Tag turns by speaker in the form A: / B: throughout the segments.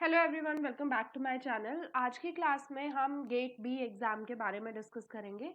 A: Hello everyone, welcome back to my channel. आज की class में हम गेट बी एग्जाम के बारे में डिस्कस करेंगे।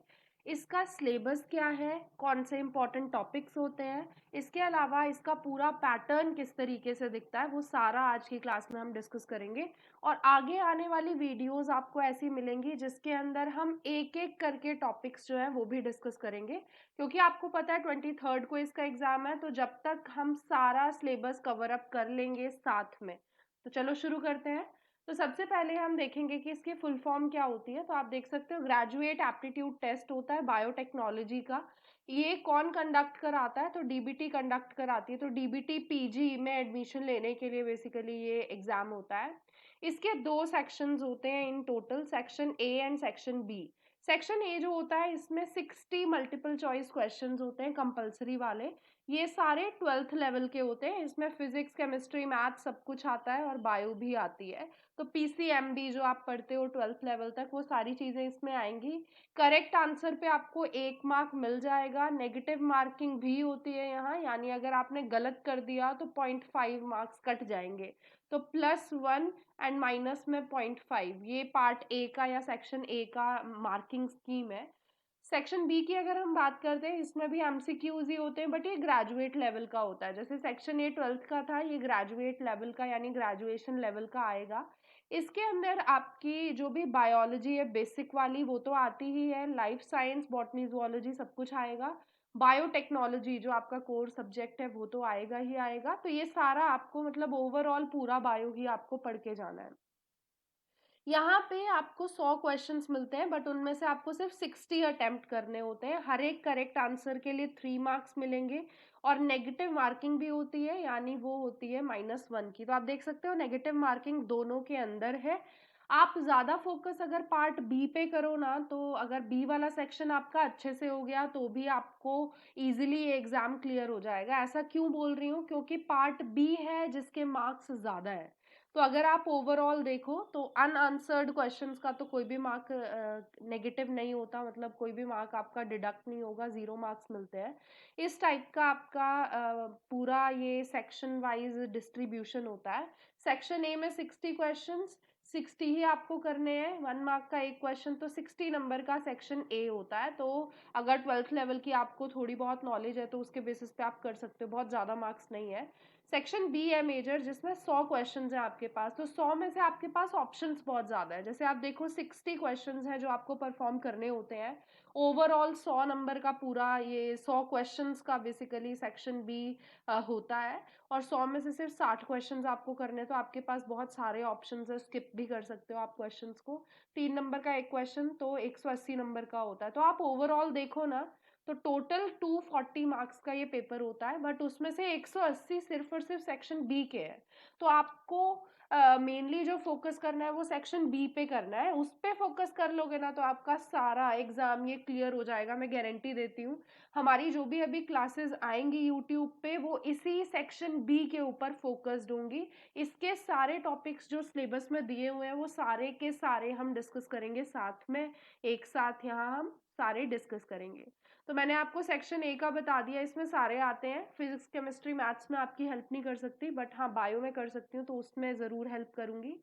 A: इसका सिलेबस क्या है, कौन से इंपॉर्टेंट टॉपिक्स होते हैं, इसके अलावा इसका पूरा पैटर्न किस तरीके से दिखता है, वो सारा आज की क्लास में हम डिस्कस करेंगे। और आगे आने वाली वीडियोस आपको ऐसी मिलेंगी जिसके अंदर हम एक एक करके टॉपिक्स जो है वो भी डिस्कस करेंगे, क्योंकि आपको पता है 23rd को इसका एग्जाम है। तो जब तक हम सारा सिलेबस कवर अप कर लेंगे साथ में, तो चलो शुरू करते हैं। तो सबसे पहले हम देखेंगे कि इसकी फुल फॉर्म क्या होती है। तो आप देख सकते हो ग्रेजुएट एप्टीट्यूड टेस्ट होता है बायोटेक्नोलॉजी का। ये कौन कंडक्ट कराता है? तो डीबीटी कंडक्ट कराती है। तो डीबीटी पीजी में एडमिशन लेने के लिए बेसिकली ये एग्जाम होता है। इसके दो सेक्शंस होते हैं in total, section A and section B. Section A जो होता है इसमें 60 मल्टीपल चॉइस क्वेश्चंस होते हैं कंपलसरी वाले। ये सारे 12th लेवल के होते हैं। इसमें फिजिक्स, केमिस्ट्री, मैथ सब कुछ आता है और बायो भी आती है। तो पीसीएमबी जो आप पढ़ते हो 12th लेवल तक, वो सारी चीजें इसमें आएंगी। करेक्ट आंसर पे आपको 1 मार्क मिल जाएगा। नेगेटिव मार्किंग भी होती है यहाँ, यानी अगर आपने गलत कर दिया तो 0.5 मार्क्स कट जाएंगे। तो +1 एंड माइनस में 0.5, ये पार्ट ए का या सेक्शन ए का मार्किंग स्कीम है। सेक्शन बी की अगर हम बात करते हैं, इसमें भी एमसीक्यूज ही होते हैं, बट ये ग्रेजुएट लेवल का होता है। जैसे सेक्शन ए 12th का था, ये ग्रेजुएट लेवल का यानी ग्रेजुएशन लेवल का आएगा। इसके अंदर आपकी जो भी बायोलॉजी है बेसिक वाली, वो तो आती ही है। लाइफ साइंस, बॉटनी, जूलॉजी सब कुछ आएगा। बायोटेक्नोलॉजी जो आपका कोर सब्जेक्ट है वो तो आएगा ही आएगा। तो ये सारा आपको मतलब ओवरऑल पूरा बायो ही आपको पढ़ के जाना है। यहाँ पे आपको 100 क्वेश्चंस मिलते हैं, बट उनमें से आपको सिर्फ 60 अटेम्प्ट करने होते हैं। हर एक करेक्ट आंसर के लिए 3 मार्क्स मिलेंगे। और नेगेटिव मार्किंग भी होती है, यानी वो होती है -1 की। तो आप देख सकते हो नेगेटिव मार्किंग दोनों के अंदर है। आप ज्यादा फोकस अगर पार्ट बी पे करो ना, तो अगर बी वाला सेक्शन आपका अच्छे से हो गया तो भी आपको इजीली ये एग्जाम क्लियर हो जाएगा। ऐसा क्यों बोल रही हूँ? क्योंकि पार्ट बी है जिसके मार्क्स ज्यादा है। तो अगर आप ओवरऑल देखो तो अनआंसर्ड क्वेश्चंस का तो कोई भी मार्क नेगेटिव नहीं होता, मतलब कोई भी मार्क आपका डिडक्ट नहीं होगा, 0 मार्क्स मिलते हैं। इस टाइप का आपका पूरा ये सेक्शन वाइज डिस्ट्रीब्यूशन होता है। सेक्शन ए में 60 क्वेश्चंस, 60 ही आपको करने हैं। 1 मार्क का एक क्वेश्चन, तो 60 नंबर का सेक्शन ए होता है। तो अगर 12th लेवल की आपको थोड़ी बहुत नॉलेज है तो उसके बेसिस पे आप कर सकते हो, बहुत ज़्यादा मार्क्स नहीं है। सेक्शन बी है मेजर, जिसमें 100 क्वेश्चंस है आपके पास। तो 100 में से आपके पास ऑप्शंस बहुत ज्यादा है। जैसे आप देखो 60 क्वेश्चंस है जो आपको परफॉर्म करने होते हैं। ओवरऑल 100 नंबर का पूरा ये 100 क्वेश्चंस का बेसिकली सेक्शन बी होता है। और 100 में से सिर्फ 60 क्वेश्चंस आपको करने, तो आपके पास बहुत सारे ऑप्शंस है, स्किप भी कर सकते हो आप क्वेश्चंस को। 3 नंबर का एक क्वेश्चन तो 180 नंबर का होता है। तो आप ओवरऑल देखो ना, तो टोटल 240 मार्क्स का ये पेपर होता है, बट उसमें से 180 सिर्फ और सिर्फ सेक्शन बी के है। तो आपको मेनली जो फोकस करना है वो सेक्शन बी पे करना है। उस पे फोकस कर लोगे ना तो आपका सारा एग्जाम ये क्लियर हो जाएगा, मैं गारंटी देती हूँ। हमारी जो भी अभी क्लासेस आएंगी यूट्यूब पे, वो इसी सेक्शन बी के ऊपर फोकस्ड होंगी। इसके सारे टॉपिक्स जो सिलेबस में दिए हुए हैं वो सारे के सारे हम डिस्कस करेंगे साथ में, एक साथ यहाँ हम सारे डिस्कस करेंगे। तो मैंने आपको सेक्शन ए का बता दिया, इसमें सारे आते हैं। फिजिक्स, केमिस्ट्री, मैथ्स में आपकी हेल्प नहीं कर सकती, बट हाँ बायो में कर सकती हूँ, तो उसमें ज़रूर हेल्प करूंगी।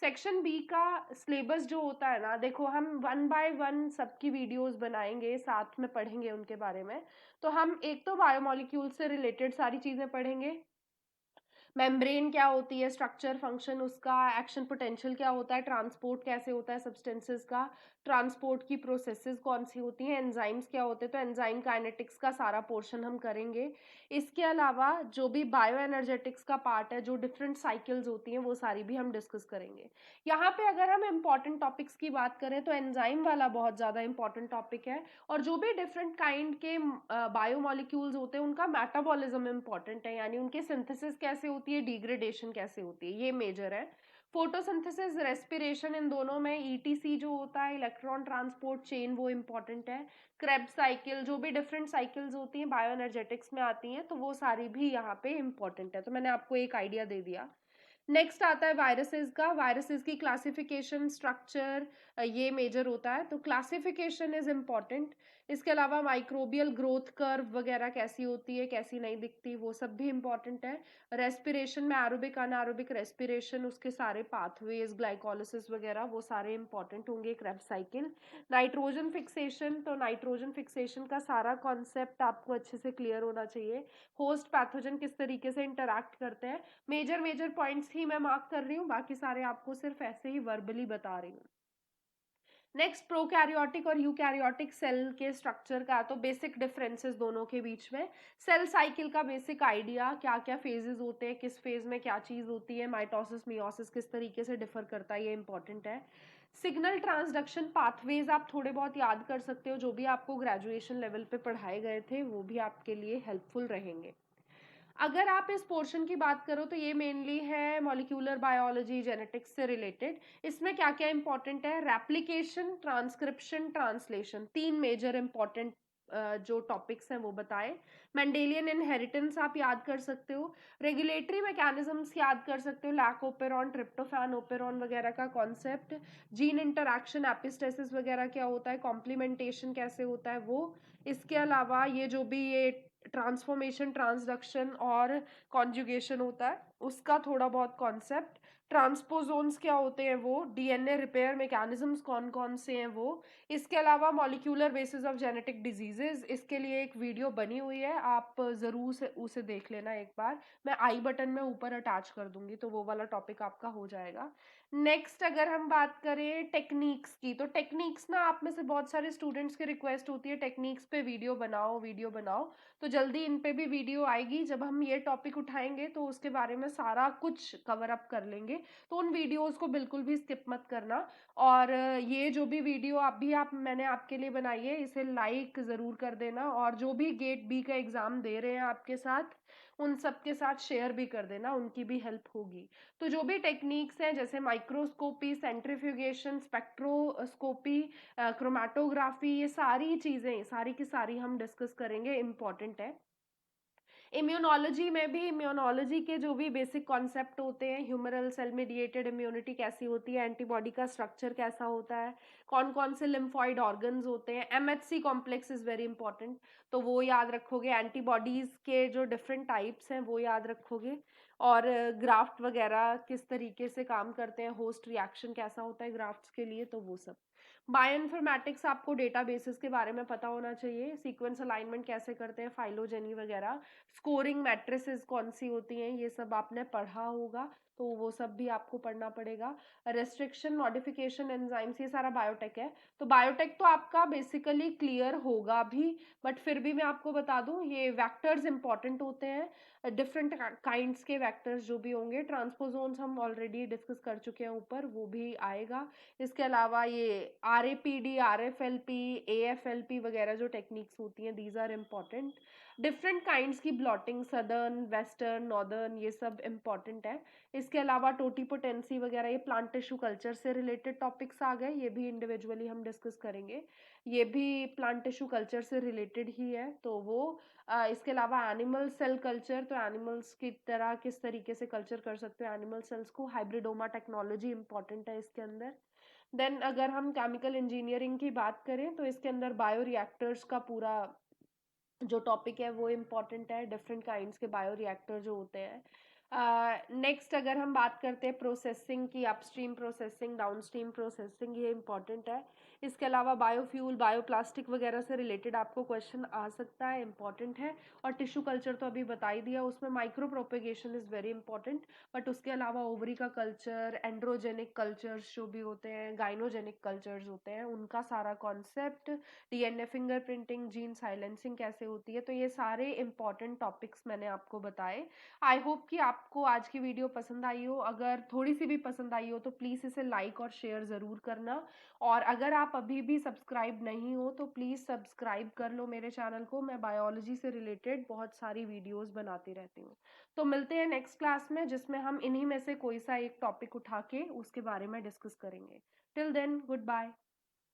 A: सेक्शन बी का सिलेबस जो होता है ना, देखो हम 1 बाय 1 सबकी वीडियोस बनाएंगे, साथ में पढ़ेंगे उनके बारे में। तो हम एक तो बायोमोलिक्यूल से रिलेटेड सारी चीज़ें पढ़ेंगे। मेम्ब्रेन क्या होती है, स्ट्रक्चर, फंक्शन उसका, एक्शन पोटेंशियल क्या होता है, ट्रांसपोर्ट कैसे होता है सब्सटेंसेस का, ट्रांसपोर्ट की प्रोसेसेस कौन सी होती हैं, एंजाइम्स क्या होते हैं, तो एंजाइम काइनेटिक्स का सारा पोर्शन हम करेंगे। इसके अलावा जो भी बायो एनर्जेटिक्स का पार्ट है, जो डिफरेंट साइकिल्स होती हैं, वो सारी भी हम डिस्कस करेंगे। यहाँ पे अगर हम इंपॉर्टेंट टॉपिक्स की बात करें तो एंजाइम वाला बहुत ज़्यादा इंपॉर्टेंट टॉपिक है। और जो भी डिफरेंट काइंड के बायोमोलिक्यूल्स होते हैं उनका मेटाबॉलिज्म इंपॉर्टेंट है, यानी उनके सिंथेसिस कैसे होती है, डिग्रेडेशन कैसे होती है, ये मेजर है। फोटोसिंथेसिस, रेस्पिरेशन, इन दोनों में ईटीसी जो होता है, इलेक्ट्रॉन ट्रांसपोर्ट चेन, वो इंपॉर्टेंट है। क्रेब्स साइकिल, जो भी डिफरेंट साइकिल्स होती हैं बायो एनर्जेटिक्स में आती हैं, तो वो सारी भी यहाँ पे इंपॉर्टेंट है। तो मैंने आपको एक आइडिया दे दिया। नेक्स्ट आता है वायरसेस का। वायरसेस की क्लासिफिकेशन, स्ट्रक्चर, ये मेजर होता है, तो क्लासिफिकेशन इज इम्पॉर्टेंट। इसके अलावा माइक्रोबियल ग्रोथ कर्व वगैरह कैसी होती है, कैसी नहीं दिखती, वो सब भी इम्पॉर्टेंट है। रेस्पिरेशन में एरोबिक अनारोबिक रेस्पिरेशन, उसके सारे पाथवेज, ग्लाइकोलिसिस वगैरह, वो सारे इंपॉर्टेंट होंगे क्रेब्स साइकिल। नाइट्रोजन फिक्सेशन, तो नाइट्रोजन फिक्सेशन का सारा कॉन्सेप्ट आपको अच्छे से क्लियर होना चाहिए। होस्ट पैथोजन किस तरीके से इंटरैक्ट करते हैं, मेजर मेजर पॉइंट्स ही मैं मार्क कर रही हूँ, बाकी सारे आपको सिर्फ ऐसे ही वर्बली बता रही हूँ। नेक्स्ट प्रोकैरियोटिक और यूकैरियोटिक सेल के स्ट्रक्चर का, तो बेसिक डिफरेंसेस दोनों के बीच में। सेल साइकिल का बेसिक आइडिया, क्या क्या फेजेस होते हैं, किस फेज में क्या चीज होती है, माइटोसिस मियोसिस किस तरीके से डिफर करता है, ये इंपॉर्टेंट है। सिग्नल ट्रांसडक्शन पाथवेज आप थोड़े बहुत याद कर सकते हो, जो भी आपको ग्रेजुएशन लेवल पे पढ़ाए गए थे वो भी आपके लिए हेल्पफुल रहेंगे। अगर आप इस पोर्शन की बात करो तो ये मेनली है मॉलिक्यूलर बायोलॉजी, जेनेटिक्स से रिलेटेड। इसमें क्या क्या इंपॉर्टेंट है, रेप्लिकेशन, ट्रांसक्रिप्शन, ट्रांसलेशन, तीन मेजर इंपॉर्टेंट जो टॉपिक्स हैं वो बताए। मेंडेलियन इनहेरिटेंस आप याद कर सकते हो। रेगुलेटरी मैकेनिज्म्स याद कर सकते हो, लैक ओपेरॉन, ट्रिप्टोफैन ओपेरॉन वगैरह का कॉन्सेप्ट। जीन इंटरैक्शन, एपिस्टेसिस वगैरह क्या होता है, कॉम्प्लीमेंटेशन कैसे होता है वो। इसके अलावा ये जो भी ये ट्रांसफॉर्मेशन, ट्रांसडक्शन और कॉन्जुगेशन होता है उसका थोड़ा बहुत कॉन्सेप्ट। ट्रांसपोजोन्स क्या होते हैं वो, डीएनए रिपेयर मैकेनिज्म्स कौन कौन से हैं वो। इसके अलावा molecular basis of genetic diseases, इसके लिए एक वीडियो बनी हुई है, आप ज़रूर से उसे देख लेना एक बार, मैं आई बटन में ऊपर अटैच कर दूंगी, तो वो वाला टॉपिक आपका हो जाएगा। नेक्स्ट अगर हम बात करें टेक्निक्स की, तो टेक्निक्स ना आप में से बहुत सारे स्टूडेंट्स की रिक्वेस्ट होती है टेक्निक्स पे वीडियो बनाओ, वीडियो बनाओ। तो जल्दी इन पे भी वीडियो आएगी, जब हम ये टॉपिक उठाएंगे तो उसके बारे में सारा कुछ कवर अप कर लेंगे, तो उन वीडियोस को बिल्कुल भी स्किप मत करना। और ये जो भी वीडियो आप मैंने आपके लिए बनाई है इसे लाइक ज़रूर कर देना, और जो भी गेट बी का एग्ज़ाम दे रहे हैं आपके साथ उन सब के साथ शेयर भी कर देना, उनकी भी हेल्प होगी। तो जो भी टेक्निक्स हैं जैसे माइक्रोस्कोपी, सेंट्रीफ्यूगेशन, स्पेक्ट्रोस्कोपी, क्रोमेटोग्राफी, ये सारी चीज़ें सारी की सारी हम डिस्कस करेंगे, इम्पॉर्टेंट है। इम्यूनोलॉजी में भी इम्यूनोलॉजी के जो भी बेसिक कॉन्सेप्ट होते हैं, ह्यूमरल सेल मीडिएटेड इम्यूनिटी कैसी होती है, एंटीबॉडी का स्ट्रक्चर कैसा होता है, कौन कौन से लिम्फॉइड ऑर्गन्स होते हैं, MHC complex is very important, तो वो याद रखोगे। एंटीबॉडीज के जो डिफरेंट टाइप्स हैं वो याद रखोगे, और ग्राफ्ट वगैरह किस तरीके से काम करते हैं, होस्ट रिएक्शन कैसा होता है ग्राफ्ट्स के लिए, तो वो सब। बायोइन्फॉर्मेटिक्स, आपको डेटाबेसेस के बारे में पता होना चाहिए, सीक्वेंस अलाइनमेंट कैसे करते हैं, फाइलोजेनी वगैरह, स्कोरिंग मैट्रिसेस कौन सी होती हैं, ये सब आपने पढ़ा होगा, तो वो सब भी आपको पढ़ना पड़ेगा। रेस्ट्रिक्शन, मॉडिफिकेशन, एंजाइम्स, ये सारा बायोटेक है, तो बायोटेक तो आपका बेसिकली क्लियर होगा भी, बट फिर भी मैं आपको बता दूं ये वेक्टर्स इंपॉर्टेंट होते हैं, डिफरेंट काइंड्स के वेक्टर्स जो भी होंगे। ट्रांसपोजोन्स हम ऑलरेडी डिस्कस कर चुके हैं ऊपर, वो भी आएगा। इसके अलावा ये RAPD, RFLP, AFLP वगैरह जो टेक्निक्स होती हैं, these are important. Different kinds की ब्लॉटिंग, सदर्न, वेस्टर्न, नॉर्दर्न, ये सब इम्पॉर्टेंट है। इसके अलावा टोटीपोटेंसी वगैरह, ये प्लांट टिश्यू कल्चर से रिलेटेड टॉपिक्स आ गए, ये भी इंडिविजुअली हम डिस्कस करेंगे, ये भी प्लांट टिश्यू कल्चर से रिलेटेड ही है, तो वो इसके अलावा एनिमल सेल कल्चर, तो एनिमल्स की तरह किस तरीके से कल्चर कर सकते हो एनिमल सेल्स को, हाइब्रिडोमा टेक्नोलॉजी इंपॉर्टेंट है इसके अंदर। देन अगर हम केमिकल इंजीनियरिंग की बात करें तो इसके अंदर बायो रिएक्टर्स का पूरा जो टॉपिक है वो इम्पॉर्टेंट है, डिफरेंट काइंड्स के बायो रिएक्टर जो होते हैं। नेक्स्ट अगर हम बात करते हैं प्रोसेसिंग की, अपस्ट्रीम प्रोसेसिंग, डाउनस्ट्रीम प्रोसेसिंग, ये इंपॉर्टेंट है। इसके अलावा बायोफ्यूल, बायोप्लास्टिक वगैरह से रिलेटेड आपको क्वेश्चन आ सकता है, इंपॉर्टेंट है। और टिश्यू कल्चर तो अभी बता ही दिया, उसमें micro propagation is very important, but उसके अलावा ओवरी का कल्चर, एंड्रोजेनिक कल्चर्स जो भी होते हैं, गाइनोजेनिक कल्चर्स होते हैं, उनका सारा concept, DNA fingerprinting, gene silencing कैसे होती है, तो ये सारे इंपॉर्टेंट टॉपिक्स मैंने आपको बताए। आई होप कि आपको आज की वीडियो पसंद आई हो, अगर थोड़ी सी भी पसंद आई हो तो प्लीज़ इसे लाइक और शेयर ज़रूर करना, और अगर आप अभी भी सब्सक्राइब नहीं हो तो प्लीज़ सब्सक्राइब कर लो मेरे चैनल को, मैं बायोलॉजी से रिलेटेड बहुत सारी वीडियोज़ बनाती रहती हूँ। तो मिलते हैं नेक्स्ट क्लास में, जिसमें हम इन्हीं में से कोई सा एक टॉपिक उठा के उसके बारे में डिस्कस करेंगे। Till then, good bye.